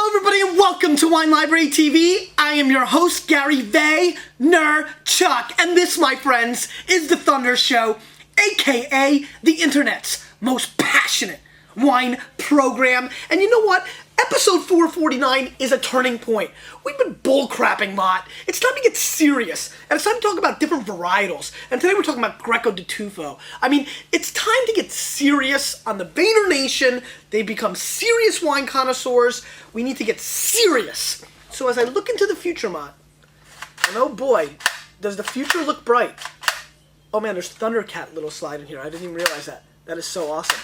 everybody, and welcome to Wine Library TV. I am your host, Gary Vaynerchuk, and this, my friends, is the Thunder Show, aka the internet's most passionate wine program. And you know what? Episode 449 is a turning point. We've been bullcrapping, Mott. It's time to get serious, and it's time to talk about different varietals. And today we're talking about Greco Di Tufo. I mean, it's time to get serious on the Vayner Nation. They've become serious wine connoisseurs. We need to get serious. So as I look into the future, Mott, and oh boy, does the future look bright. Oh man, there's Thundercat little slide in here. I didn't even realize that. That is so awesome.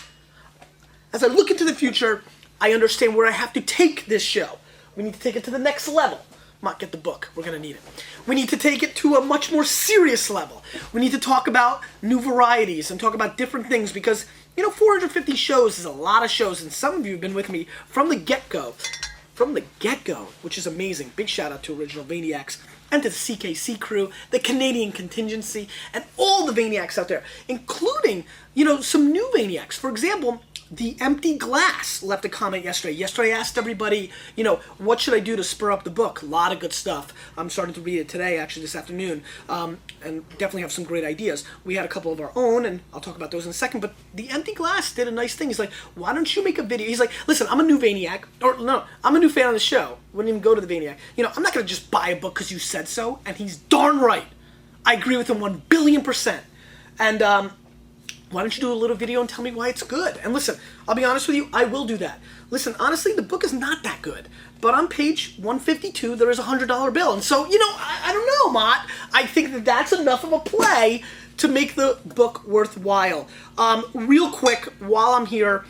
As I look into the future, I understand where I have to take this show. We need to take it to the next level. Mott, get the book. We're going to need it. We need to take it to a much more serious level. We need to talk about new varieties and talk about different things because, you know, 450 shows is a lot of shows, and some of you have been with me from the get-go. From the get-go, which is amazing. Big shout-out to Original Vayniacs and to the CKC crew, the Canadian contingency, and all the Vayniacs out there, including, you know, some new Vayniacs. For example, The Empty Glass left a comment yesterday. Yesterday I asked everybody, you know, what should I do to spur up the book? A lot of good stuff. I'm starting to read it today, actually, this afternoon, and definitely have some great ideas. We had a couple of our own, and I'll talk about those in a second, but The Empty Glass did a nice thing. He's like, why don't you make a video? He's like, listen, I'm a new Vayniac, or no, I'm a new fan of the show. Wouldn't even go to the Vayniac. You know, I'm not going to just buy a book because you said so, and he's darn right. I agree with him 1,000,000,000%. And, why don't you do a little video and tell me why it's good? And listen, I'll be honest with you, I will do that. Listen, honestly, the book is not that good. But on page 152, there is a $100 bill. And so, you know, I don't know, Mott. I think that that's enough of a play to make the book worthwhile. Real quick, while I'm here,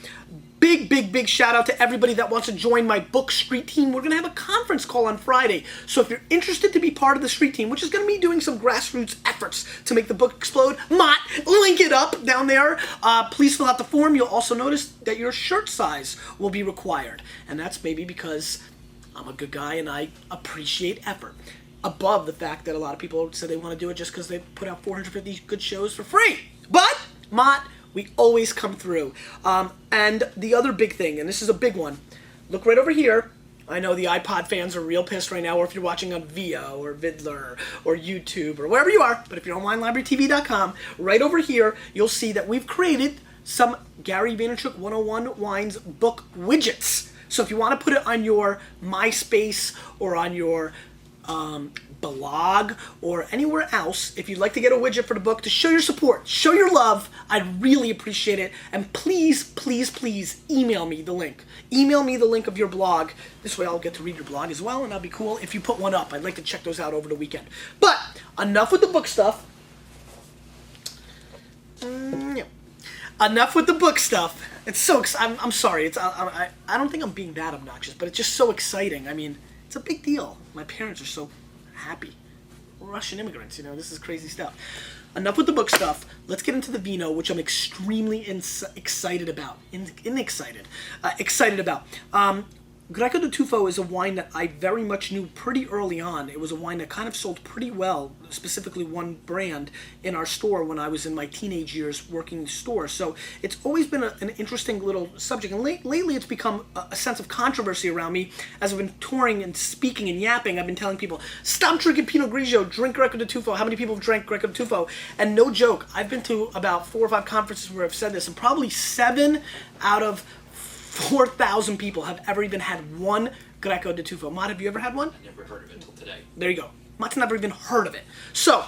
big shout out to everybody that wants to join my book street team. We're going to have a conference call on Friday. So if you're interested to be part of the street team, which is going to be doing some grassroots efforts to make the book explode, Mott, link it up down there. Please fill out the form. You'll also notice that your shirt size will be required. And that's maybe because I'm a good guy and I appreciate effort. Above the fact that a lot of people say they want to do it just because they put out 450 good shows for free. But, Mott, we always come through. And the other big thing, and this is a big one, look right over here. I know the iPod fans are real pissed right now, or if you're watching on Vio or Vidler or YouTube or wherever you are, but if you're on WineLibraryTV.com, right over here, you'll see that we've created some Gary Vaynerchuk 101 Wines book widgets. So if you want to put it on your MySpace or on your blog or anywhere else, if you'd like to get a widget for the book to show your support, show your love, I'd really appreciate it. And please email me the link. Email me the link of your blog. This way I'll get to read your blog as well, and that'll be cool if you put one up. I'd like to check those out over the weekend. But enough with the book stuff. Enough with the book stuff. It's so I'm sorry. I don't think I'm being that obnoxious, but it's just so exciting. I mean, it's a big deal. My parents are so happy. Russian immigrants, you know, this is crazy stuff. Enough with the book stuff. Let's get into the vino, which I'm extremely excited about. Excited about. Greco Di Tufo is a wine that I very much knew pretty early on. It was a wine that kind of sold pretty well, specifically one brand, in our store when I was in my teenage years working the store. So it's always been an interesting little subject. And lately it's become a sense of controversy around me. As I've been touring and speaking and yapping, I've been telling people, stop drinking Pinot Grigio, drink Greco Di Tufo. How many people have drank Greco Di Tufo? And no joke, I've been to about 4 or 5 conferences where I've said this, and probably 7 out of 4,000 people have ever even had one Greco Di Tufo. Mott, have you ever had one? I've never heard of it until today. There you go. Mott's never even heard of it. So,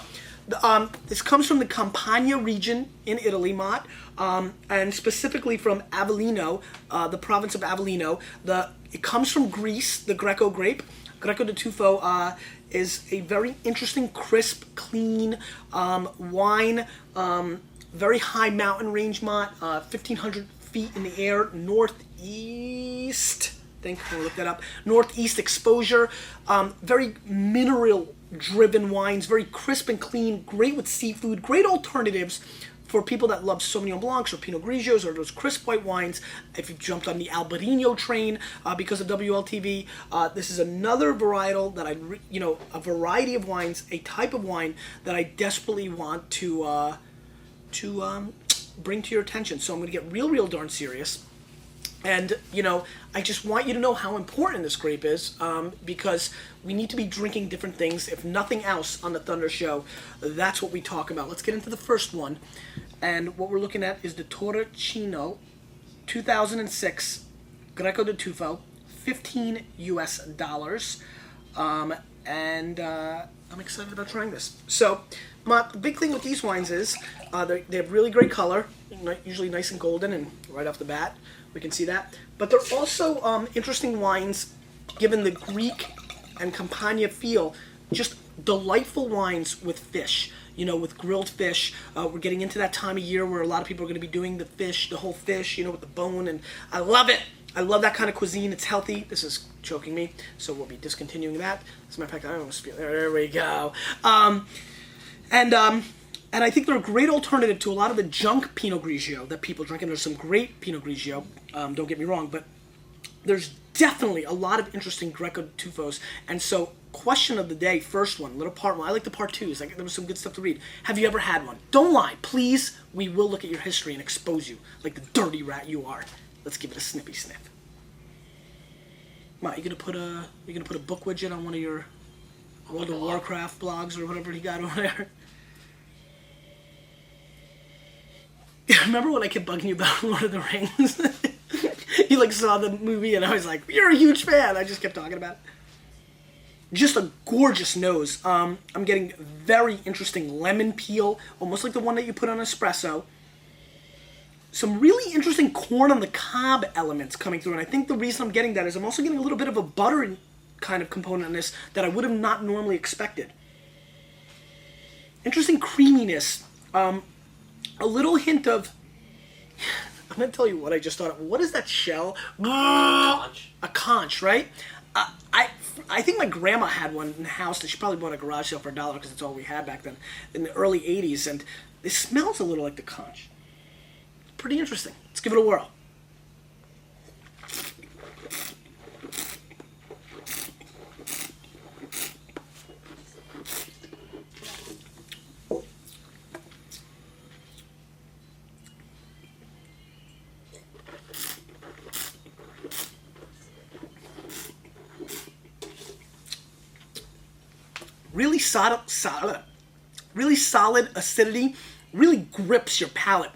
this comes from the Campania region in Italy, Mott, and specifically from Avellino, the province of Avellino. It comes from Greece, the Greco grape. Greco Di Tufo is a very interesting, crisp, clean wine, very high mountain range, Mott, 1,500 feet in the air, northeast. I think we'll look that up. Northeast exposure, very mineral-driven wines, very crisp and clean, great with seafood, great alternatives for people that love Sauvignon Blancs or Pinot Grigios or those crisp white wines. If you've jumped on the Albarino train because of WLTV, this is another varietal that a variety of wines, a type of wine that I desperately want to bring to your attention. So I'm going to get real darn serious. And, you know, I just want you to know how important this grape is, because we need to be drinking different things. If nothing else on the Thunder Show, that's what we talk about. Let's get into the first one. And what we're looking at is the Torricino 2006 Greco Di Tufo, $15 US. I'm excited about trying this. So, the big thing with these wines is they have really great color, usually nice and golden, and right off the bat, we can see that. But they're also interesting wines, given the Greek and Campania feel, just delightful wines with fish. You know, with grilled fish. We're getting into that time of year where a lot of people are going to be doing the fish, the whole fish, you know, with the bone, and I love it. I love that kind of cuisine. It's healthy. This is choking me, so we'll be discontinuing that. As a matter of fact, I almost feel there we go. And I think they're a great alternative to a lot of the junk Pinot Grigio that people drink. And there's some great Pinot Grigio. Don't get me wrong, but there's definitely a lot of interesting Greco Di Tufos. And so, question of the day, first one, little part one. I like the part twos. There was some good stuff to read. Have you ever had one? Don't lie, please. We will look at your history and expose you like the dirty rat you are. Let's give it a snippy sniff. Ma, you gonna put a book widget on one of your World of Warcraft blogs or whatever he got over there? Remember when I kept bugging you about Lord of the Rings? You like saw the movie and I was like, "You're a huge fan." I just kept talking about it. Just a gorgeous nose. I'm getting very interesting lemon peel, almost like the one that you put on espresso. Some really interesting corn on the cob elements coming through, and I think the reason I'm getting that is I'm also getting a little bit of a buttery kind of component in this that I would have not normally expected. Interesting creaminess. A little hint of... I'm going to tell you what I just thought of. What is that shell? Conch. A conch, right? I think my grandma had one in the house that she probably bought at a garage sale for $1 because it's all we had back then in the early 80s, and it smells a little like the conch. Pretty interesting. Let's give it a whirl. Really solid acidity, really grips your palate.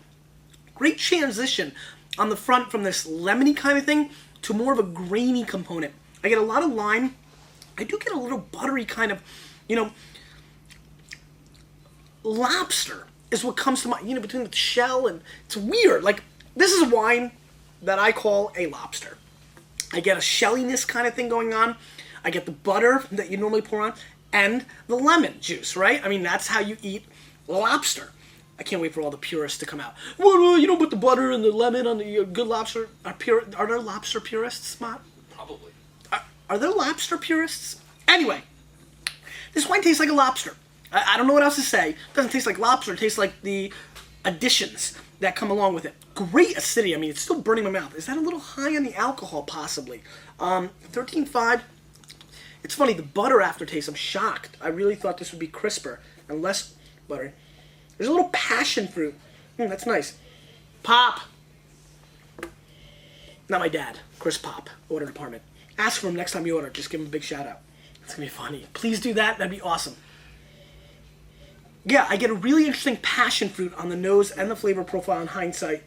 Great transition on the front from this lemony kind of thing to more of a grainy component. I get a lot of lime. I do get a little buttery kind of, you know, lobster is what comes to mind, you know, between the shell and, it's weird. Like, this is a wine that I call a lobster. I get a shelliness kind of thing going on. I get the butter that you normally pour on and the lemon juice, right? I mean, that's how you eat lobster. I can't wait for all the purists to come out. Well, you don't put the butter and the lemon on the good lobster. Are there lobster purists, Mott? Probably. Are there lobster purists? Anyway, this wine tastes like a lobster. I don't know what else to say. It doesn't taste like lobster. It tastes like the additions that come along with it. Great acidity. I mean, it's still burning my mouth. Is that a little high on the alcohol, possibly? 13.5. It's funny, the butter aftertaste, I'm shocked. I really thought this would be crisper and less buttery. There's a little passion fruit. That's nice. Pop. Not my dad. Chris Pop. Order department. Ask for him next time you order. Just give him a big shout out. It's going to be funny. Please do that. That'd be awesome. Yeah, I get a really interesting passion fruit on the nose and the flavor profile in hindsight.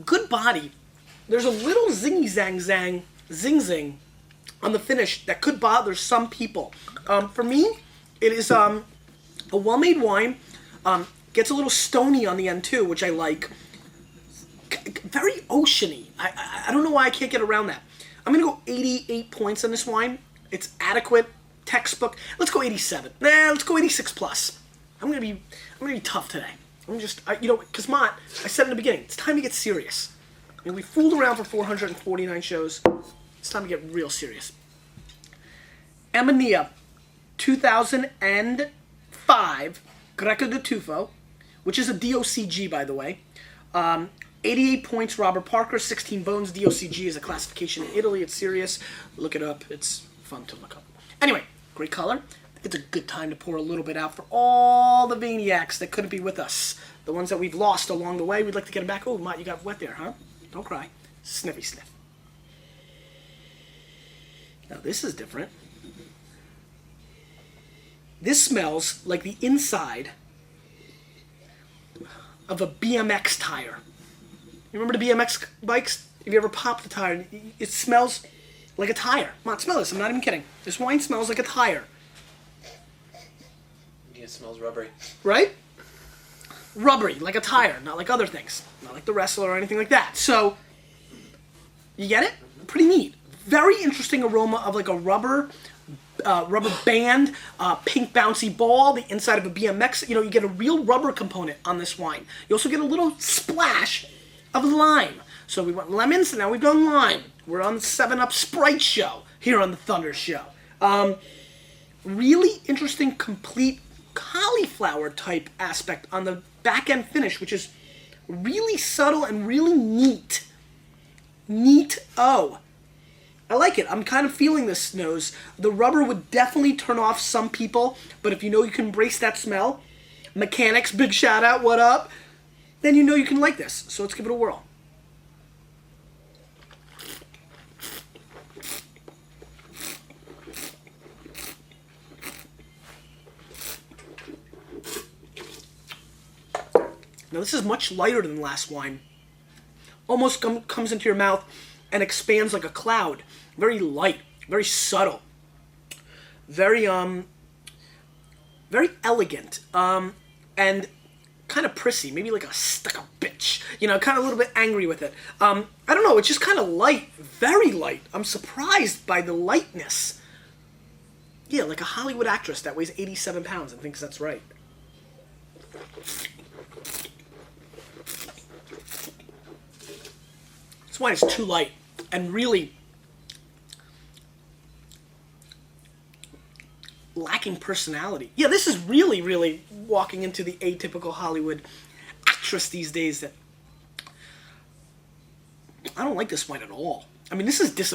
Good body. There's a little zing-zing on the finish that could bother some people. For me, it is a well-made wine. Gets a little stony on the end too, which I like. Very oceany. I don't know why I can't get around that. I'm gonna go 88 points on this wine. It's adequate, textbook. Let's go 87. Let's go 86 plus. I'm gonna be tough today. I'm just, you know, because Mott, I said in the beginning, it's time to get serious. I mean, we fooled around for 449 shows. It's time to get real serious. Aminea, 2005 Greco Di Tufo, which is a DOCG, by the way. 88 points, Robert Parker, 16 bones. DOCG is a classification in Italy. It's serious. Look it up. It's fun to look up. Anyway, great color. it's a good time to pour a little bit out for all the Vaynerchuks that couldn't be with us. The ones that we've lost along the way, we'd like to get them back. Oh, Mott, you got wet there, huh? Don't cry. Sniffy sniff. Now this is different. This smells like the inside of a BMX tire. You remember the BMX bikes? If you ever popped a tire, it smells like a tire. Mott, smell this. I'm not even kidding. This wine smells like a tire. It smells rubbery. Right? Rubbery, like a tire, not like other things. Not like the Wrestler or anything like that. So, you get it? Pretty neat. Very interesting aroma of like a rubber band, pink bouncy ball, the inside of a BMX. You know, you get a real rubber component on this wine. You also get a little splash of lime. So we went lemons, and now we've done lime. We're on the 7-Up Sprite show here on the Thunder Show. Really interesting, complete cauliflower type aspect on the back end finish, which is really subtle and really neat. Neat-o. I like it. I'm kind of feeling this nose. The rubber would definitely turn off some people, but if you know you can embrace that smell, mechanics, big shout out, what up? Then you know you can like this. So let's give it a whirl. Now this is much lighter than last wine. Almost comes into your mouth and expands like a cloud. Very light, very subtle, very elegant, and kind of prissy. Maybe like a stuck-up bitch. You know, kind of a little bit angry with it. I don't know. It's just kind of light, very light. I'm surprised by the lightness. Yeah, like a Hollywood actress that weighs 87 pounds and thinks that's right. This wine is too light and really lacking personality. Yeah, this is really, really walking into the atypical Hollywood actress these days that I don't like this wine at all. I mean, this is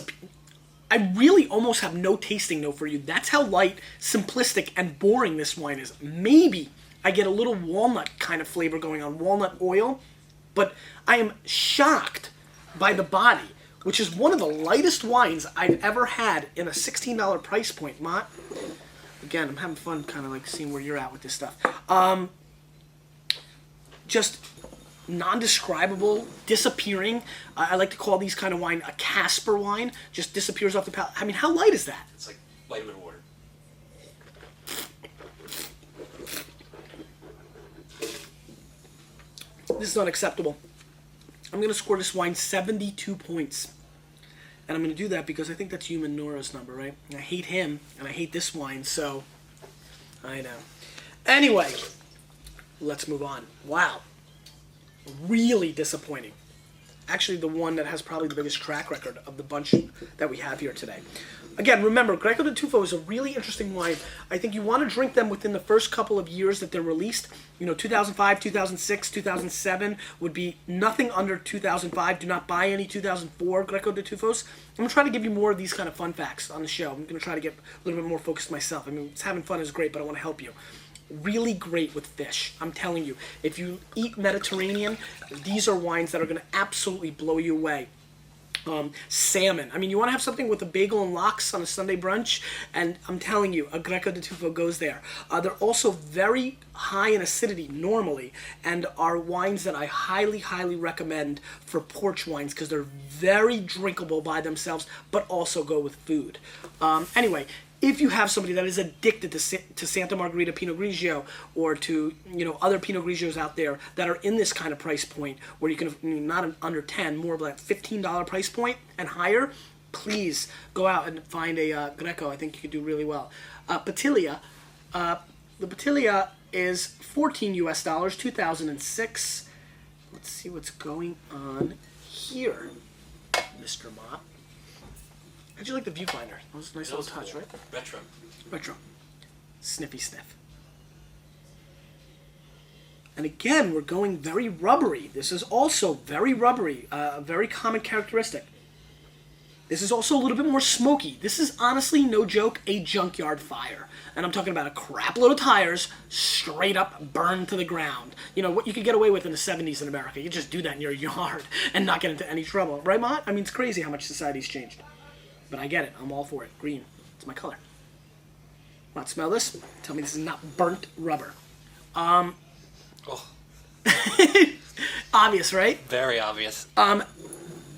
I really almost have no tasting note for you. That's how light, simplistic, and boring this wine is. Maybe I get a little walnut kind of flavor going on, walnut oil, but I am shocked by the body, which is one of the lightest wines I've ever had in a $16 price point, Mott. Again, I'm having fun kind of like seeing where you're at with this stuff. Just non-describable, disappearing. I like to call these kind of wine a Casper wine. Just disappears off the palate. I mean, how light is that? It's like vitamin water. This is unacceptable. I'm going to score this wine 72 points. And I'm going to do that because I think that's Human Nora's number, right? And I hate him, and I hate this wine, so I know. Anyway, let's move on. Wow. Really disappointing. Actually, the one that has probably the biggest track record of the bunch that we have here today. Again, remember, Greco Di Tufo is a really interesting wine. I think you want to drink them within the first couple of years that they're released. You know, 2005, 2006, 2007 would be nothing under 2005. Do not buy any 2004 Greco Di Tufos. I'm going to try to give you more of these kind of fun facts on the show. I'm going to try to get a little bit more focused myself. I mean, having fun is great, but I want to help you. Really great with fish. I'm telling you, if you eat Mediterranean, these are wines that are going to absolutely blow you away. Salmon. I mean, you want to have something with a bagel and lox on a Sunday brunch, and I'm telling you, a Greco Di Tufo goes there. They're also very high in acidity normally, and are wines that I highly, highly recommend for porch wines because they're very drinkable by themselves, but also go with food. Anyway, if you have somebody that is addicted to Santa Margherita Pinot Grigio or to, you know, other Pinot Grigios out there that are in this kind of price point where you can, not under 10, more of like $15 price point and higher, please go out and find a Greco. I think you could do really well. Petilia, the Petilia is $14 US, 2006. Let's see what's going on here, Mr. Mott. How'd you like the viewfinder? That was a nice little touch, right? Retro. Retro. Sniffy sniff. And again, we're going very rubbery. This is also very rubbery, a very common characteristic. This is also a little bit more smoky. This is honestly, no joke, a junkyard fire. And I'm talking about a crap load of tires straight up burned to the ground. You know, what you could get away with in the 70s in America. You just do that in your yard and not get into any trouble. Right, Mott? I mean, it's crazy how much society's changed. But I get it. I'm all for it. Green. It's my color. Mott, smell this? Tell me this is not burnt rubber. Oh, Obvious, right? very obvious.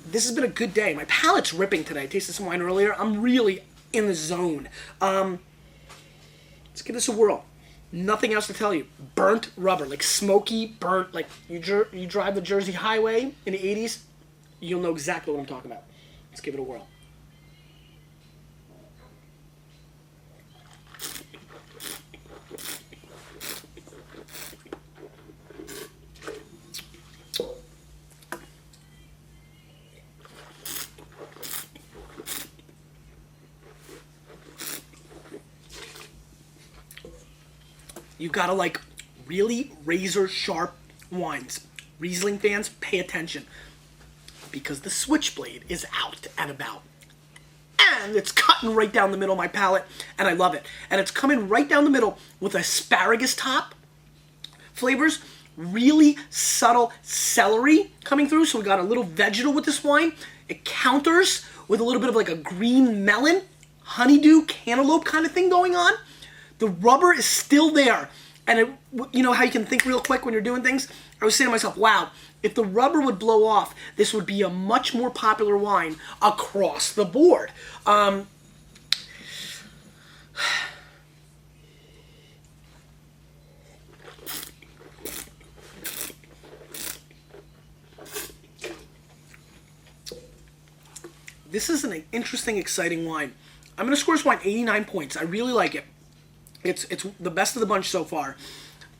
This has been a good day. My palate's ripping today. I tasted some wine earlier. I'm really in the zone. Let's give this a whirl. Nothing else to tell you. Burnt rubber, like smoky, burnt, like you drive the Jersey Highway in the 80s, you'll know exactly what I'm talking about. Let's give it a whirl. You gotta like really razor sharp wines. Riesling fans, pay attention. Because the switchblade is out and about. And it's cutting right down the middle of my palate, and I love it. And it's coming right down the middle with asparagus top flavors, really subtle celery coming through, so we got a little vegetal with this wine. It counters with a little bit of like a green melon, honeydew, cantaloupe kind of thing going on. The rubber is still there. And it, you know how you can think real quick when you're doing things? I was saying to myself, wow, if the rubber would blow off, this would be a much more popular wine across the board. This is an interesting, exciting wine. I'm going to score this wine 89 points. I really like it. It's the best of the bunch so far.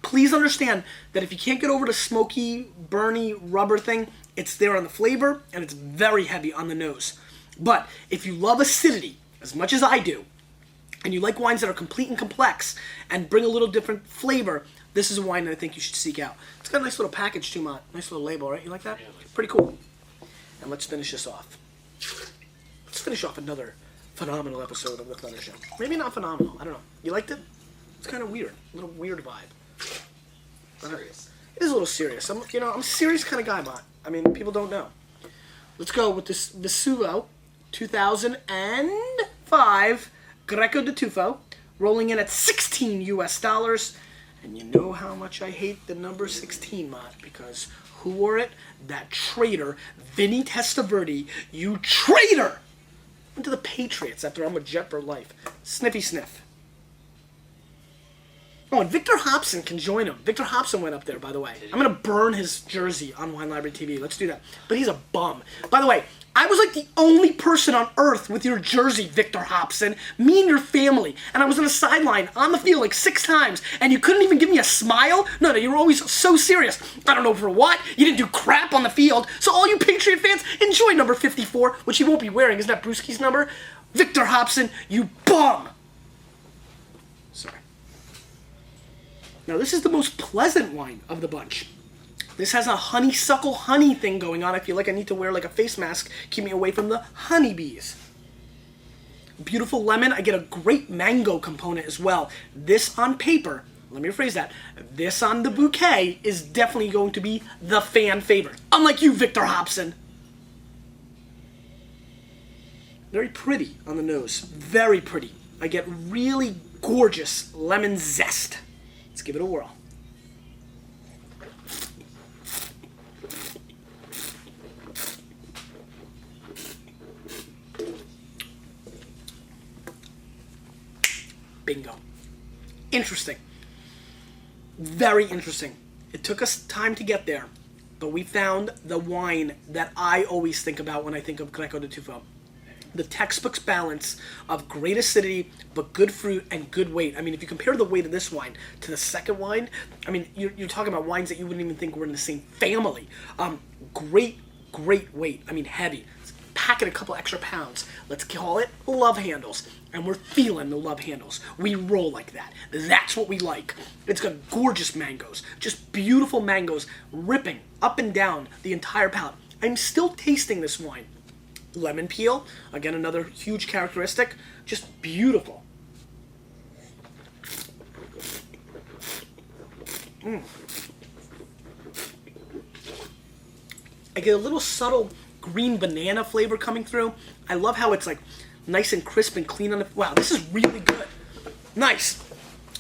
Please understand that if you can't get over the smoky, burny rubber thing, it's there on the flavor, and it's very heavy on the nose. But if you love acidity, as much as I do, and you like wines that are complete and complex, and bring a little different flavor, this is a wine that I think you should seek out. It's got a nice little package too, Mott. Nice little label, right? You like that? Yeah, I like it. Pretty cool. And let's finish this off. Let's finish off another phenomenal episode of The Thunder Show. Maybe not phenomenal. I don't know. You liked it? It's kind of weird. A little weird vibe. Serious. It is a little serious. I'm a serious kind of guy, Mott. I mean, people don't know. Let's go with this Vesevo 2005 Greco Di Tufo, rolling in at $16 US. And you know how much I hate the number 16, Mott, because who wore it? That traitor, Vinny Testaverde. You traitor! Went to the Patriots after I'm a Jet for life. Sniffy sniff. Oh, and Victor Hobson can join him. Victor Hobson went up there, by the way. I'm going to burn his jersey on Wine Library TV. Let's do that. But he's a bum. By the way, I was like the only person on earth with your jersey, Victor Hobson. Me and your family. And I was on the sideline, on the field, like 6 times. And you couldn't even give me a smile? No, you were always so serious. I don't know for what. You didn't do crap on the field. So all you Patriot fans, enjoy number 54, which he won't be wearing. Isn't that Brewski's number? Victor Hobson, you bum. Sorry. Now, this is the most pleasant wine of the bunch. This has a honeysuckle honey thing going on. I feel like I need to wear like a face mask, keep me away from the honeybees. Beautiful lemon. I get a great mango component as well. This on paper, let me rephrase that, this on the bouquet is definitely going to be the fan favorite. Unlike you, Victor Hobson. Very pretty on the nose. Very pretty. I get really gorgeous lemon zest. Let's give it a whirl. Bingo. Interesting. Very interesting. It took us time to get there, but we found the wine that I always think about when I think of Greco Di Tufo. The textbook's balance of great acidity, but good fruit and good weight. I mean, if you compare the weight of this wine to the second wine, I mean, you're talking about wines that you wouldn't even think were in the same family. Great weight. I mean, heavy. Pack it a couple extra pounds. Let's call it love handles. And we're feeling the love handles. We roll like that. That's what we like. It's got gorgeous mangoes. Just beautiful mangoes ripping up and down the entire palate. I'm still tasting this wine. lemon peel. Again, another huge characteristic. Just beautiful. I get a little subtle green banana flavor coming through. I love how it's like nice and crisp and clean on the... Wow, this is really good. Nice.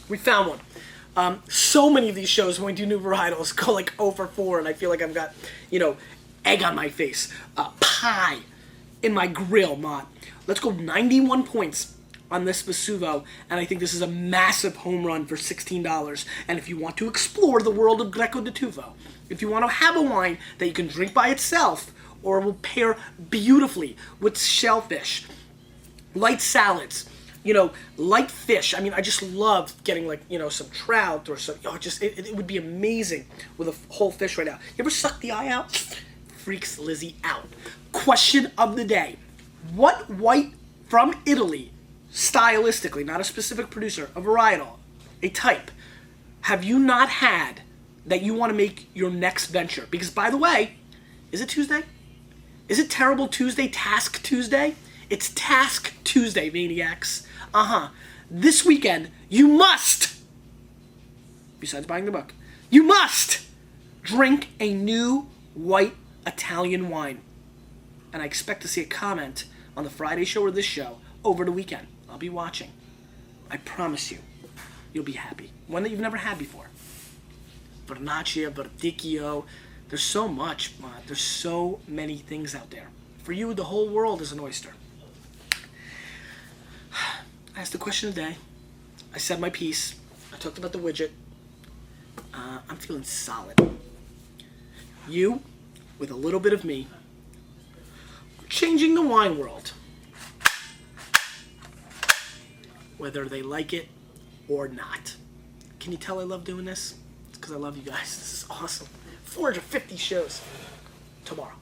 We found one. So many of these shows when we do new varietals go like 0 for 4, and I feel like I've got, egg on my face, pie in my grill, Mott. Let's go 91 points on this Vesevo, and I think this is a massive home run for $16. And if you want to explore the world of Greco Di Tufo, if you want to have a wine that you can drink by itself or will pair beautifully with shellfish, light salads, light fish. I mean, I just love getting some trout or some, it would be amazing with a whole fish right now. You ever suck the eye out? Freaks Lizzie out. Question of the day. What white from Italy, stylistically, not a specific producer, a varietal, a type, have you not had that you want to make your next venture? Because, by the way, is it Tuesday? Is it Terrible Tuesday, Task Tuesday? It's Task Tuesday, maniacs. This weekend, you must, besides buying the book, you must drink a new white Italian wine. And I expect to see a comment on the Friday show or this show over the weekend. I'll be watching. I promise you, you'll be happy. One that you've never had before. Vernaccia, Verdicchio. There's so much, man. There's so many things out there. For you, the whole world is an oyster. I asked the question of the day. I said my piece. I talked about the widget. I'm feeling solid. You, with a little bit of me, are changing the wine world. Whether they like it or not. Can you tell I love doing this? It's because I love you guys. This is awesome. 450 shows tomorrow.